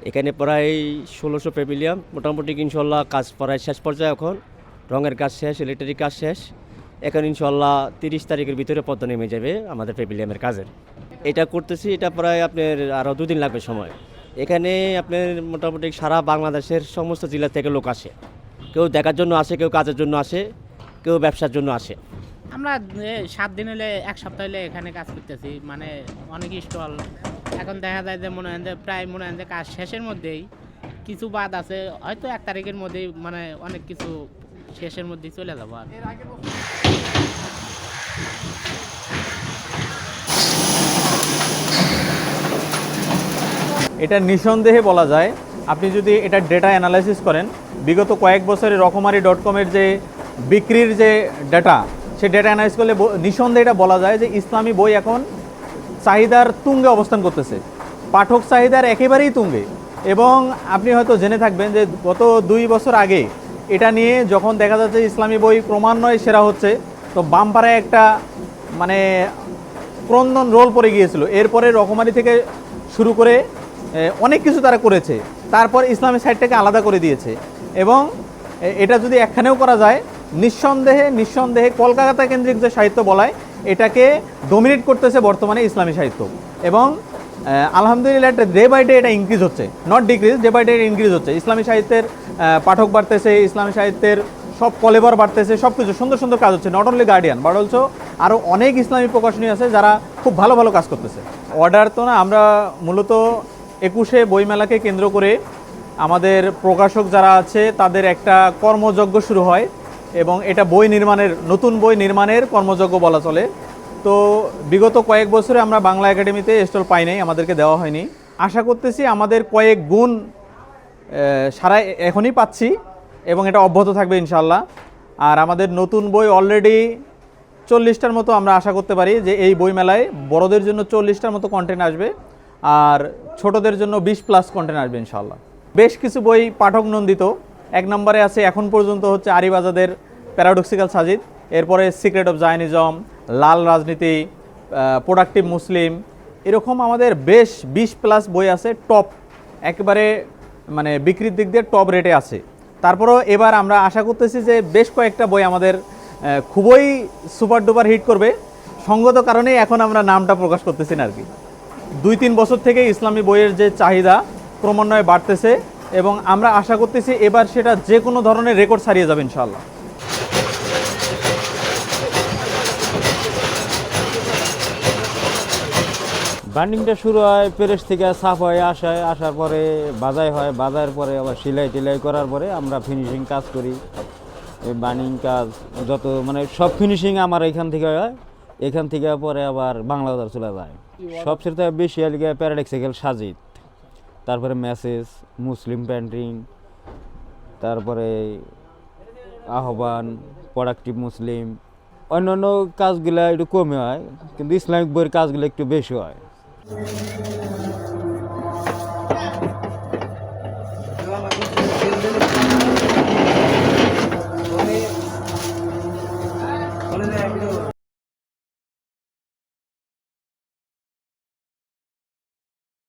এখানে প্রায় ১৬০০ প্যাভিলিয়ন, মোটামুটি ইনশাল্লাহ কাজ প্রায় শেষ পর্যায়ে। এখন রঙের কাজ শেষ, ইলেকট্রিক কাজ শেষ। এখন ইনশাল্লাহ ৩০ তারিখের ভিতরে পদ্মা নেমে যাবে আমাদের প্যাভিলিয়নের কাজের। এটা করতেছি, এটা প্রায় আপনার আরও ২ দিন লাগবে সময়। এখানে আপনার মোটামুটি সারা বাংলাদেশের সমস্ত জেলা থেকে লোক আসে। কেউ দেখার জন্য আসে, কেউ কাজের জন্য আসে, কেউ ব্যবসার জন্য আসে। আমরা 7 দিন হলে, 1 সপ্তাহ হলে এখানে কাজ করতেছি, মানে অনেক স্টল। এখন দেখা যায় যে মনে হয় যে প্রায় মনে হয় যে কাজ শেষের মধ্যেই, কিছু বাদ আছে হয়তো 1 তারিখের মধ্যেই, মানে অনেক কিছু শেষের মধ্যেই চলে যাবো আর। এটা নিঃসন্দেহে বলা যায়, আপনি যদি এটা ডেটা অ্যানালাইসিস করেন, বিগত কয়েক বছরে রকমারি.কমের যে বিক্রির যে ডেটা, সে ডেটা অ্যানালাইসিস করলে নিঃসন্দেহে এটা বলা যায় যে ইসলামী বই এখন চাহিদার তুঙ্গে অবস্থান করতেছে, পাঠক চাহিদার একেবারেই তুঙ্গে। এবং আপনি হয়তো জেনে থাকবেন যে গত 2 বছর আগে এটা নিয়ে যখন দেখা যাচ্ছে ইসলামী বই ক্রমান্বয়ে সেরা হচ্ছে, তো বাম্পারে একটা মানে ক্রন্দন রোল পড়ে গিয়েছিল। এরপরে রকমারি থেকে শুরু করে অনেক কিছু তারা করেছে, তারপর ইসলামী সাইডটাকে আলাদা করে দিয়েছে। এবং এটা যদি একখানেও করা যায়, নিঃসন্দেহে কলকাতা কেন্দ্রিক যে সাহিত্য বলায়, এটাকে ডমিনেট করতেছে বর্তমানে ইসলামী সাহিত্য। এবং আলহামদুলিল্লাহ ডে বাই ডে এটা ইনক্রিজ হচ্ছে, not decrease, day by day increase হচ্ছে। ইসলামী সাহিত্যের পাঠক বাড়তেছে, ইসলামী সাহিত্যের সব কলেবর বাড়তেছে, সব কিছু সুন্দর সুন্দর কাজ হচ্ছে। Not only guardian, but also আরও অনেক ইসলামী প্রকাশনী আছে যারা খুব ভালো ভালো কাজ করতেছে। অর্ডার তো না, আমরা মূলত 21শে বইমেলাকে কেন্দ্র করে আমাদের প্রকাশক যারা আছে তাদের একটা কর্মযজ্ঞ শুরু হয়, এবং এটা নতুন বই নির্মাণের কর্মযজ্ঞ বলা চলে। তো বিগত কয়েক বছরে আমরা বাংলা একাডেমিতে স্টল পাই নাই, আমাদেরকে দেওয়া হয়নি। আশা করতেছি আমাদের কয়েক গুণ সারা এখনই পাচ্ছি, এবং এটা অব্যাহত থাকবে ইনশাল্লাহ। আর আমাদের নতুন বই অলরেডি 40টার মতো আমরা আশা করতে পারি যে এই বইমেলায় বড়দের জন্য 40টার মতো কন্টেন্ট আসবে, আর ছোটদের জন্য 20+ কন্টেন্ট আসবে ইনশাল্লাহ। বেশ কিছু বই পাঠক নন্দিত। 1 নম্বরে আছে এখন পর্যন্ত হচ্ছে আরিফ আজাদের প্যারাডক্সিক্যাল সাজিদ, এরপরে সিক্রেট অফ জায়নিজম, লাল রাজনীতি, প্রোডাক্টিভ মুসলিম, এরকম আমাদের বেশ 20+ বই আছে। টপ একেবারে মানে বিক্রির দিক দিয়ে টপ রেটে আছে। তারপরেও এবার আমরা আশা করতেছি যে বেশ কয়েকটা বই আমাদের খুবই সুপার ডুপার হিট করবে। সঙ্গত কারণেই এখন আমরা নামটা প্রকাশ করতেছি না আর কি। 2-3 বছর থেকে ইসলামী বইয়ের যে চাহিদা ক্রমান্বয়ে বাড়তেছে, এবং আমরা আশা করতেছি এবার সেটা যে কোনো ধরনের রেকর্ড ছাড়িয়ে যাবে ইনশাআল্লাহ। বান্ডিংটা শুরু হয় প্রেস থেকে, সাফ হয়ে আসার পরে বাজাই হয়, বাজার পরে আবার সেলাই টেলাই করার পরে আমরা ফিনিশিং কাজ করি। এই বান্ডিং কাজ যত মানে সব ফিনিশিং আমার এখান থেকে হয়, এখান থেকে পরে আবার বাংলা বাজার চলে যায়। সবচেয়ে বেশি আলিগে প্যারাডক্সিক্যাল সাজিদ, তারপরে মেসেজ, মুসলিম পেন্টিং, তারপরে আহ্বান, প্রোডাক্টিভ মুসলিম। অন্যান্য কাজগুলো একটু কমে হয়, কিন্তু ইসলামিক বইয়ের কাজগুলো একটু বেশি হয়।